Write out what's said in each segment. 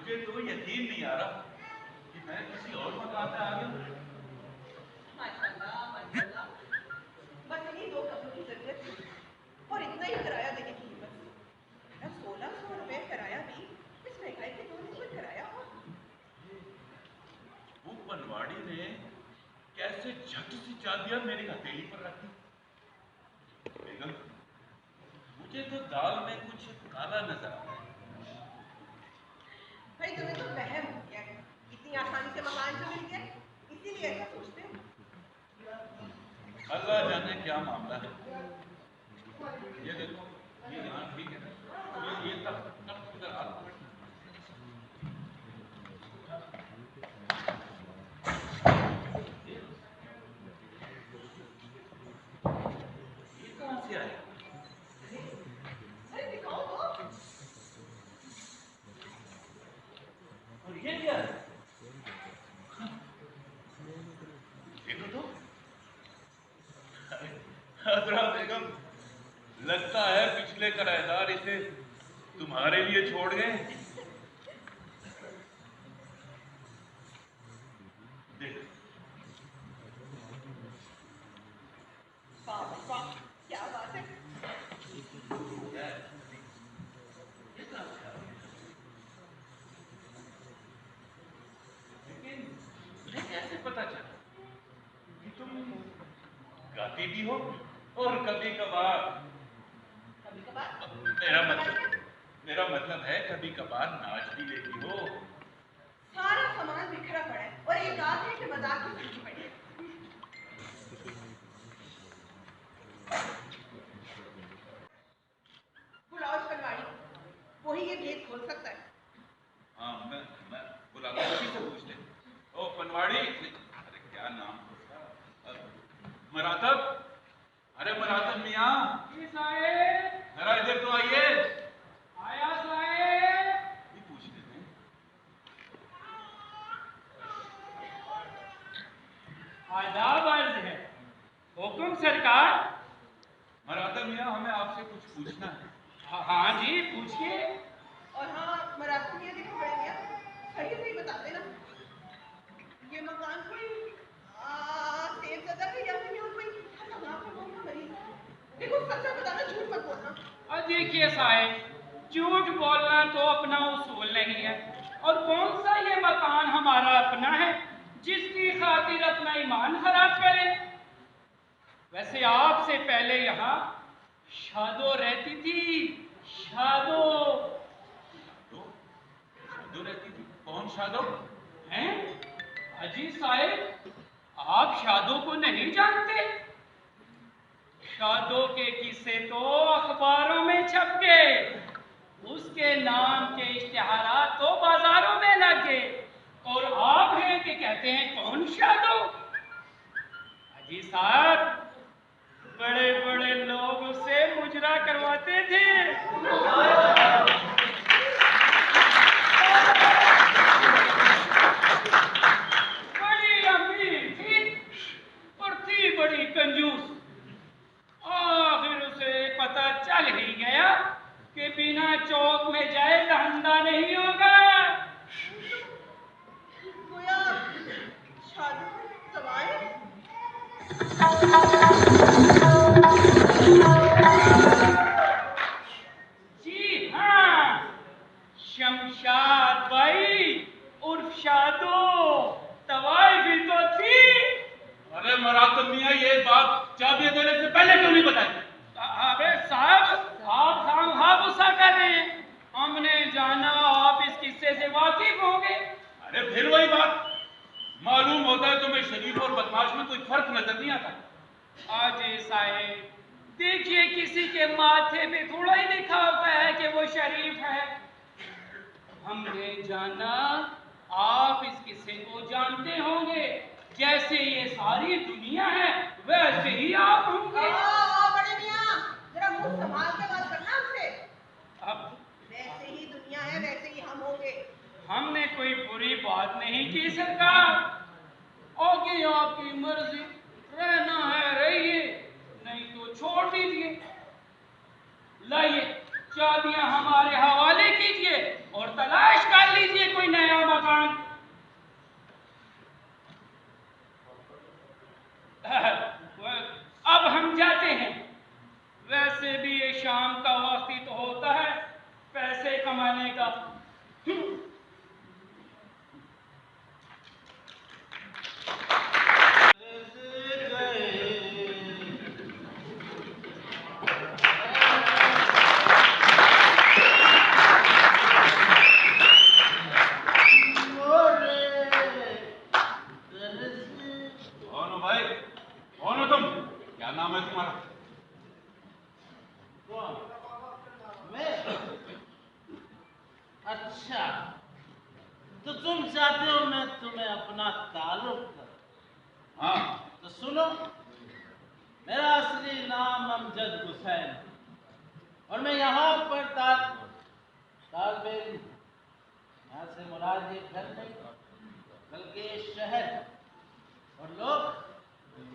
मुझे तो यकीन नहीं आ रहा कि मैं किसी और मकान में आ गया हूँ। माशाल्लाह, माशाल्लाह। बस इन्हीं 2 कमरों की जरूरत थी और इतना ही किराया देने की हिम्मत थी। 1600 रुपए किराया भी इस महंगाई के दौर में कोई किराया हो? वो पनवाड़ी ने कैसे झट सी चाबियां मेरी हथेली पर रख दी। बेगम, मुझे तो दाल में कुछ काला नजर आ रहा है। भाई तुम्हें तो वहम हो गया है। इतनी आसानी से मकान जो मिल गया, इसीलिए ऐसा सोचते हो। अल्लाह जाने क्या मामला है। ये देखो, ये यहाँ ठीक है ना, ये तब इधर हाथ पकड़। ये कहाँ से आया? अरे दिखाओ तो। और ये क्या है? देखो तो। हजरा बेगम, लगता है पिछले किराएदार इसे तुम्हारे लिए छोड़ गए। देख, वाह भाई वाह, क्या बात है। ये कहाँ से आ गया? लेकिन मुझे कैसे पता चला कि तुम गाती भी हो और कभी कभार, कभी कभार मेरा मतलब है कभी कभार नाच भी लेती हो। सारा सामान बिखरा पड़ा है और एक बात है कि मजाक की सूची पड़ी है। बुलाओ इस पनवाड़ी को, वही ये भेद खोल सकता है। हाँ, मैं बुलाता हूँ, उसी से पूछ ले। ओ पनवाड़ी, अरे क्या नाम है उसका? मरातब, अरे मरातब मियाँ, जरा इधर तो आइए। आया साहेब। ये पूछ लेते हैं। आदाब अर्ज है। हुकुम सरकार। मरातब मियाँ, हमें आपसे कुछ पूछना है। हाँ जी, पूछिए। और हाँ, मराठा मियाँ देखो बड़े मियाँ, सही सही बता देना, ये मकान कोई सेफ जगह पे या फिर यहाँ कोई खतरनाक और महंगा मरीज है? देखो सच सच बताना, झूठ मत बोलना। और देखिए साहेब, झूठ बोलना तो अपना उसूल नहीं है, और कौन सा ये मकान हमारा अपना है जिसकी खातिर अपना ईमान खराब करें। वैसे आपसे पहले यहाँ शादो रहती थी। शादो। शादो? शादो रहती थी? कौन शादो? हैं? अजी साहेब, आप शादो को नहीं जानते? शादो के किस्से तो अखबारों में छप गए, उसके नाम के इश्तिहारात तो बाजारों में लग गए, और आप हैं कि कहते हैं कौन शादो? अजी साहब, बड़े बड़े लोग उससे मुजरा करवाते थे। बड़ी अमीर थी और थी बड़ी कंजूस। आखिर उसे पता चल ही गया कि बिना चौक में जाए धंधा नहीं होगा। गोया शादी सवाए। जी हाँ, शमशाद भाई उर्फ शादो तवाई भी तो थी। अरे मरातब मियाँ, ये बात चाबियां देने से पहले क्यों नहीं बताई? अबे साहब, आप खामखा गुस्सा कर रहे हैं। हमने जाना आप इस किस्से से वाकिफ होंगे। अरे फिर वही बात, मालूम होता है तुम्हें शरीफ और बदमाश में कोई फर्क नजर नहीं आता। अजय साहेब, देखिए किसी के माथे पे थोड़ा ही लिखा होता है कि वो शरीफ है। हमने जाना आप इस किस्से को जानते होंगे, जैसे ये सारी दुनिया है वैसे ही आप होंगे। बड़े मियाँ, जरा मुंह संभाल के बात करना हमसे। अब वैसे ही दुनिया है, वैसे ही हम होंगे। हमने कोई बुरी बात नहीं की सरकार, आगे आपकी मर्जी, रहना है रहिए, नहीं तो छोड़ दीजिए। लाइए चाबियां हमारे हवाले कीजिए और तलाश कर लीजिए कोई नया मकान। अब हम जाते हैं। वैसे भी ये शाम का वक्त ही तो होता है पैसे कमाने का। कौन हो भाई? कौन हो तुम? क्या नाम है तुम्हारा? मैं? अच्छा, तो तुम चाहते हो मैं तुम्हें अपना ताल्लुक करूं? हाँ। तो सुनो, मेरा असली नाम अमजद हुसैन और मैं यहाँ पर तालबेल यहाँ से मुराद ये घर नहीं बल्कि शहर, और लोग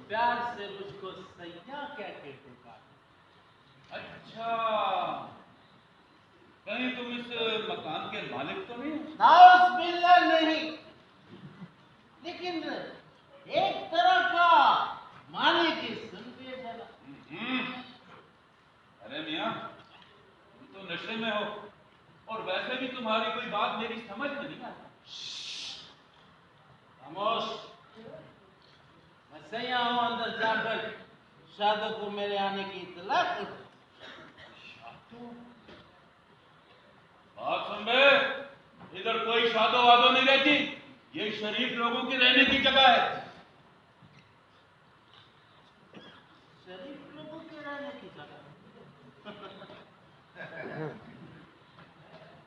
प्यार से मुझको सैया कह के पुकारते। अच्छा, कहीं तुम इस मकान के मालिक तो नहीं हो? नाउज़ुबिल्लाह नहीं, लेकिन एक तरह का मालिक ही सुनिए जरा। अरे मियाँ, तुम तो नशे में हो और वैसे भी तुम्हारी कोई बात मेरी समझ में नहीं आती। खामोश, मैं सैया हूँ, अंदर जाकर शादो को मेरे आने की इत्तला कर। बात सुन बे, इधर कोई शादो वादो नहीं रहती, ये शरीफ लोगों की रहने की जगह है। शरीफ लोगों के रहने की जगह?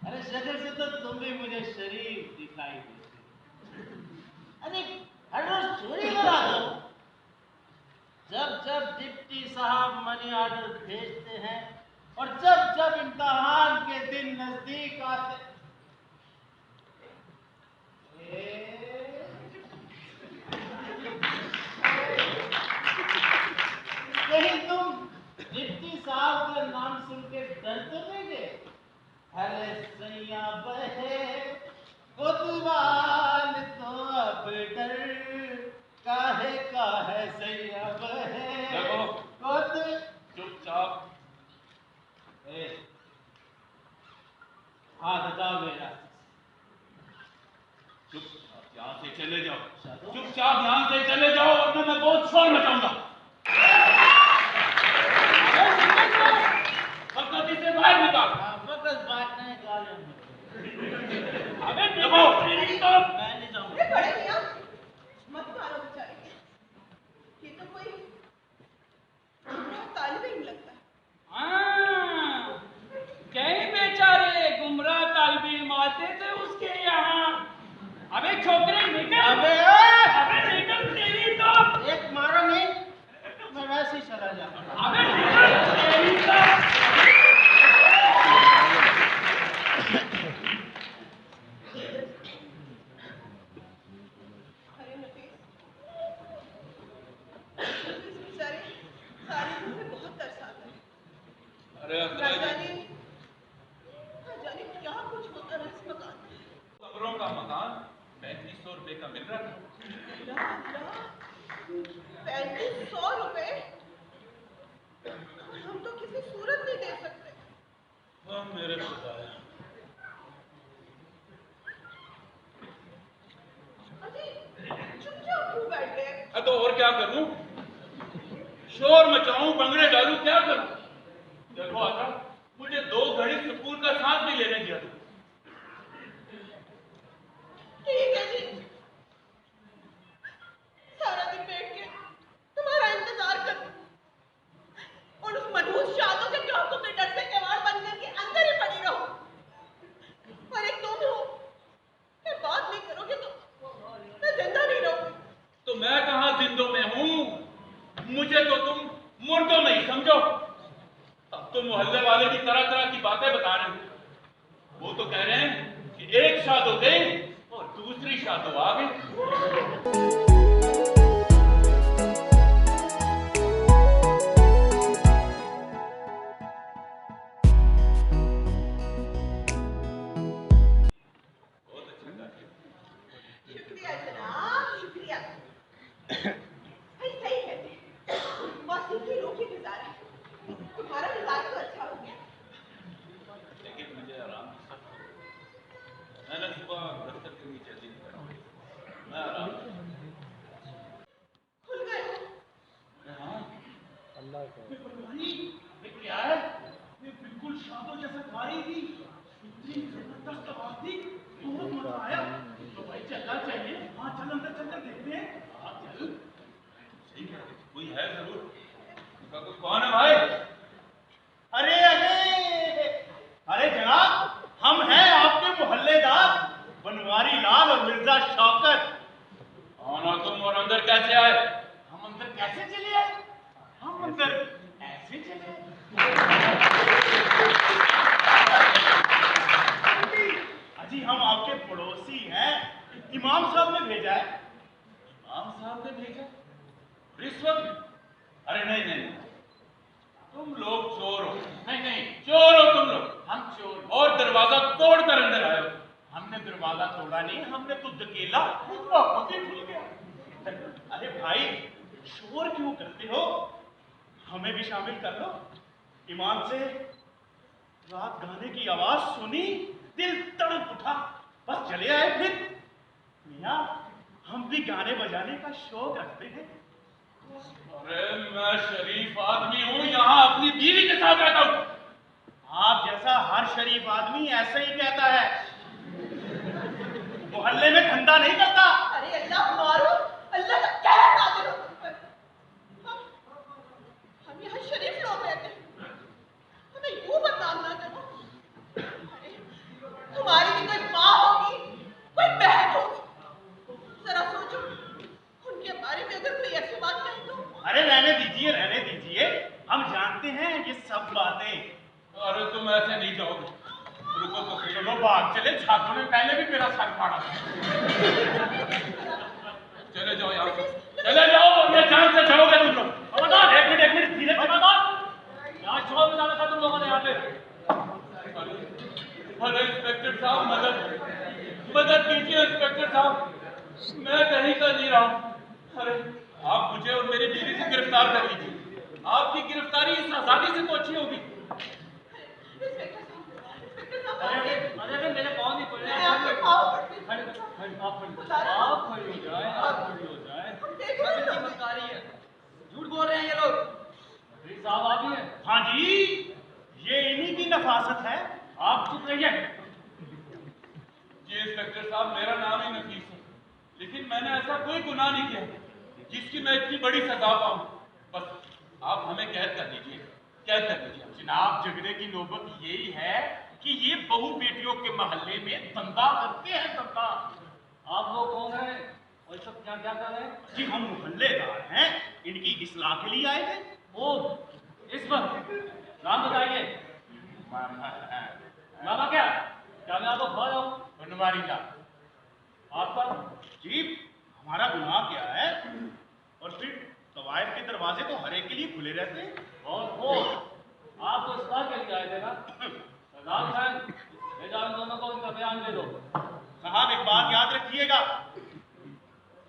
अरे शक्ल से तो तुम भी मुझे शरीफ दिखाई देते। अरे हर रोज चोरी करा दो। जब जब डिप्टी साहब मनी ऑर्डर भेजते हैं और जब जब इम्तिहान के दिन नजदीक आते, कहीं तुम डिप्टी साहब का नाम सुन के डर तो नहीं गए? अरे सैया बहे कोतवाल तो अब डर काहे का है सैया बहे देखो, कोत। चुपचाप। हाँ बताओ मेरा। चुपचाप यहाँ से चले जाओ। शादो? चुपचाप यहाँ से चले जाओ वरना मैं बहुत शोर मचाऊंगा। फकत इसे बाहर निकाल। फकत बात नहीं गालियां। अबे देखो, मैं नहीं जाऊंगा। अरे बड़े मियाँ, मत मारो बेचारे को। ये तो कोई तालिब ही लगता है। हाँ, कई बेचारे गुमराह तालिबे इल्म आते थे उसके यहाँ। अबे छोकरे निकल। अबे निकल, तेरी तो। एक मारो नहीं, मैं वैसे ही चला जाऊंगा। अबे निकल, तेरी तो। अरे नफीस, बेचारे तालिबों में बहुत तरस आता है। अरे ना जाने क्या कुछ होता है इस मकान में। कमरों का मकान 3500 रुपए का मिल रहा था। 3500 रुपए? हम तो किसी सूरत नहीं दे सकते। हाँ मेरे खुदाया। अजी चुपचाप क्यों बैठ गए? तो और क्या करूं? शोर मचाऊं, बंगड़े डालूं, क्या करूं? देखो आका, मुझे 2 घड़ी सुकून का सांस भी लेने दिया। ठीक है जी, सारा दिन बैठ के तुम्हारा इंतजार कर और उस मनहूस शादों के चाकू के डर से केवाड़ बंद करके अंदर ही पड़ी रहो। और एक तुम हो, मैं बात नहीं करोगे तो मैं जिंदा नहीं रहूंगी। तो मैं कहां जिंदों में हूं? मुझे तो तुम मुर्दों में ही समझो। अब तो मोहल्ले वाले भी तरह तरह की बातें बता रहे हैं। वो तो कह रहे हैं कि एक शादो गई और दूसरी शादो आ गई। बनवारी थी, इतनी जबरदस्त आवाज थी, बहुत मजा आया। तो भाई चलना चाहिए। हाँ चल अंदर चलकर देखते हैं। हाँ चल। सही कह रहे, कोई है जरूर। उनका कोई कौन है भाई? अरे अरे अरे जनाब, हम हैं आपके मोहल्लेदार बनवारी लाल और मिर्जा शौकत। कौन हो तुम और अंदर कैसे आए? हम अंदर कैसे चले आए? हम अंदर ऐसे चले आए। अजी हम आपके पड़ोसी हैं, इमाम साहब ने भेजा है। इमाम साहब ने भेजा? रिश्वत? अरे नहीं नहीं, तुम लोग चोर हो। नहीं नहीं, चोर हो तुम लोग, हम चोर। और दरवाजा तोड़कर अंदर आए हो। हमने दरवाजा तोड़ा नहीं, हमने तो धकेला, खुद खुल गया। अरे भाई शोर क्यों करते हो? हमें भी शामिल कर लो। ईमान से रात गाने की आवाज सुनी, दिल तड़प उठा, बस चले आए। फिर मियाँ हम भी गाने बजाने का शौक रखते हैं। अरे मैं शरीफ आदमी हूँ, यहाँ अपनी बीवी के साथ रहता हूँ। आप जैसा हर शरीफ आदमी ऐसा ही कहता है, मोहल्ले में धंधा नहीं करता। अरे अल्लाह मारो, अल्लाह का कहर नाज़िल हो तुम पर। हम यहाँ शरीफ लोग रहते हैं, हमें यूं बदनाम ना करो। अरे तुम्हारी भी कोई माँ होगी, कोई बहन होगी। जरा सोचो, उनके बारे में अगर कोई ऐसी बात कहे तो। अरे रहने दीजिए, हम जानते हैं ये सब बातें। अरे तुम ऐसे नहीं जाओगे, रुको तो सही। चलो भाग चले, छात्रों ने पहले भी मेरा सर फाड़ा था। चले जाओ यहाँ से, चले जाओ, ये जान से जाओगे तुम लोग। खबरदार, एक मिनट धीरे खबरदार। यहाँ शोर में जाना था तुम लोगों ने यहाँ पे। अरे इंस्पेक्टर साहब, मदद कीजिए इंस्पेक्टर साहब, मैं कहीं का नहीं रहा हूँ। अरे आप मुझे और मेरी बीवी से गिरफ्तार कर लीजिए। आपकी गिरफ्तारी इस आजादी से तो अच्छी होगी। अरे मेरे पाँव नहीं खुले। मैं आपके पाँव पड़ती हूँ। आप खड़ी हो जाए, आप खड़ी हो जाए। देखो है, झूठ बोल रहे हैं ये लोग। साहब आप ही हैं? हाँ जी, ये इन्हीं की नफासत है। आप चुप रहिए। जी इंस्पेक्टर साहब, मेरा नाम ही नफीस है, लेकिन मैंने ऐसा कोई गुनाह नहीं किया जिसकी मैं इतनी बड़ी सजा पाऊं। बस आप हमें कैद कर दीजिए, कैद कर दीजिए। जनाब झगड़े की नौबत यही है कि ये बहू बेटियों के मोहल्ले में धंधा करते हैं, धंधा। आप लोग कौन हैं और सब क्या क्या कर रहे हैं? जी हम मोहल्लेदार हैं, इनकी इस्लाह के लिए आए थे। ओ इस वक्त नाम बताइए। मामा क्या मैं आपको खा रहा हूँ? बनवारी लाल। आपका जी हमारा गुनाह क्या है? और फिर कवायद के दरवाजे तो हर एक के लिए खुले रहते हैं। और वो आप तो इस बात के लिए आए थे ना? सरदार खान, ले जाओ इन दोनों को, इनका बयान दे दो। साहब एक बात याद रखिएगा,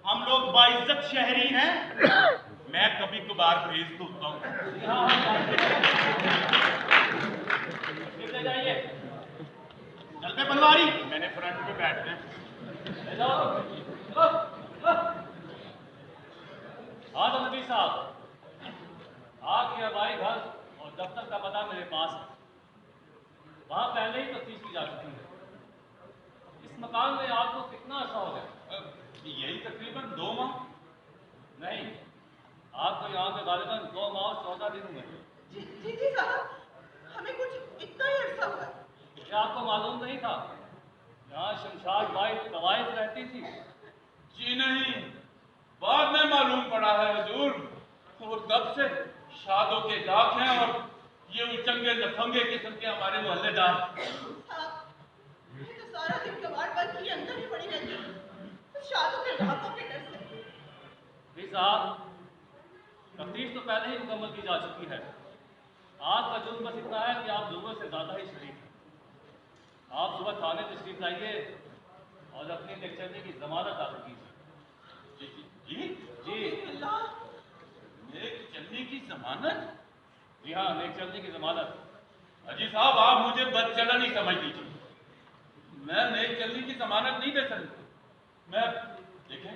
हम लोग बाइज्जत शहरी हैं, मैं कभी कभार भेज होता हूँ। ले जाइए। चल पे बनवारी, मैंने फ्रंट पे बैठना है। ले जाओ। हाँ तो नबी साहब, आपकी हमारी घर और दफ्तर का पता मेरे पास है, वहाँ पहले ही तफ्तीश की जा चुकी है। इस मकान में आपको कितना अर्सा हो गया? यही तकरीबन 2 माह। नहीं, आपको यहाँ पे गालिबन 2 माह और 14 दिन हुए। जी साहब, हमें कुछ इतना ही अरसा हुआ। क्या आपको मालूम नहीं था यहाँ शमशाद बाई कवायद रहती थी? जी नहीं, बाद में मालूम पड़ा है हुजूर, और तब से शादों के डाक हैं और ये उचंगे लफंगे किस्म के हमारे मोहल्लेदार। साहब ये तो सारा दिन कबाड़ बंद किए अंदर ही पड़ी रहती है, शादों के डाकों के डर से। जी साहब, तफ्तीश तो पहले ही मुकम्मल की जा चुकी है। आपका जुर्म बस इतना है कि आप जरूरत से ज़्यादा ही शरीफ हैं। आप सुबह थाने तशरीफ लाइए और अपनी लेक्चरनी की जमानत दाखिल कीजिए। जी जी अल्लाह, नेक चलने की जमानत? जी हाँ, नेक चलने की जमानत। अजी साहब, आप मुझे बदचलन ही समझ लीजिए, मैं नेक चलने की जमानत नहीं दे सकता। मैं देखें,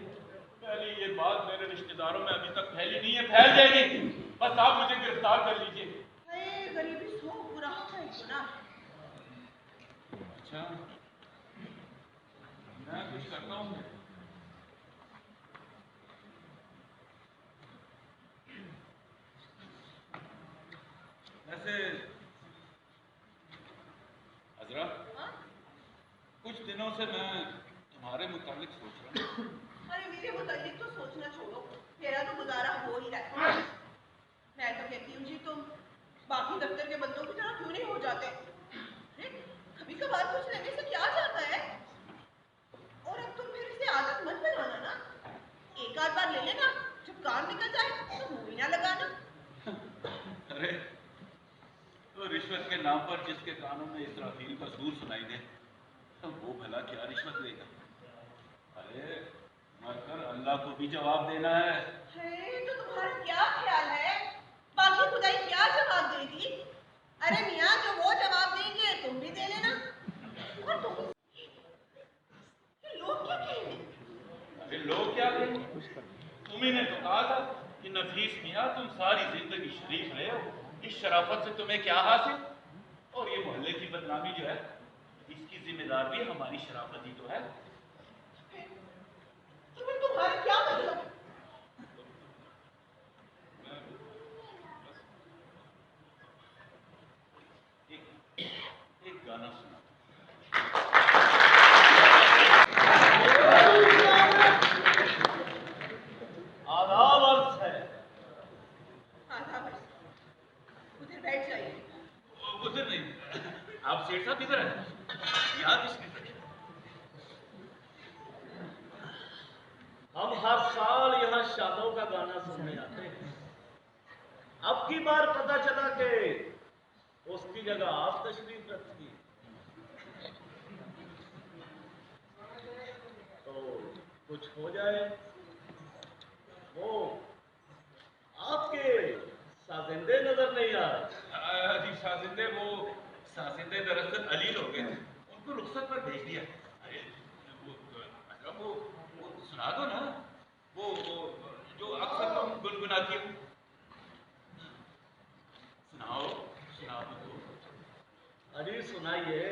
पहले ये बात मेरे रिश्तेदारों में अभी तक फैली नहीं है, फैल जाएगी। बस आप मुझे गिरफ्तार कर लीजिए। गरीबी सो बुरा है, गुनाह है। अच्छा, मैं कुछ करता हूँ। वैसे अजरा, हाँ? कुछ दिनों से मैं तुम्हारे मुताबिक सोच रहा हूँ। अरे मेरे मुताबिक तो सोचना छोड़ो, मेरा तो गुजारा हो ही रहा है। मैं तो कहती हूँ जी तुम बाकी दफ्तर के बंदों की तरह क्यों नहीं हो जाते? कभी कभार कुछ लेने से क्या जाता है? और अब तुम फिर इसे आदत मत बनाना ना। एक आध बार ले लेना, जब काम निकल जाए तो मुंह भी ना लगाना। अरे, तो रिश्वत के नाम पर जिसके कानों में इसराफील का सूर सुनाई दे, वो भला क्या रिश्वत लेगा? अरे, मरकर अल्लाह को भी जवाब देना है। तो तुम्हारा क्या ख्याल है? बाकी खुदाई क्या जवाब देगी? अरे मियाँ, जो वो जवाब देंगे तुम भी दे लेना। और तुम ये लोग क्या कहेंगे? अरे लोग क्या कहेंगे? तुम्ही ने तो कहा था कि नफीस मियाँ तुम सारी जिंदगी शरीफ रहे हो, इस शराफत से तुम्हें क्या हासिल? और ये मोहल्ले की बदनामी जो है, इसकी जिम्मेदार भी हमारी शराफत ही तो है। तो फिर तुम्हारा क्या मतलब? एक गाना सुना। आदाब अर्ज है। आधा बस, उधर बैठ जाइए। उधर नहीं, आप सेठ साहब इधर है, यहाँ किसने रखे? हम हर साल यहाँ शादों का गाना सुनने आते हैं। अब की बार पता चला कि उसकी जगह आप तशरीफ रखी, तो कुछ हो जाए। वो आपके साजिंदे नजर नहीं आ रहे। जी साजिंदे, वो साजिंदे दरअसल अली लोग हैं, उनको रुखसत पर भेज दिया। अरे वो सुना दो ना, वो जो अक्सर तुम गुनगुनाती हो। सुनाओ, सुना दो। अरे सुनाइए।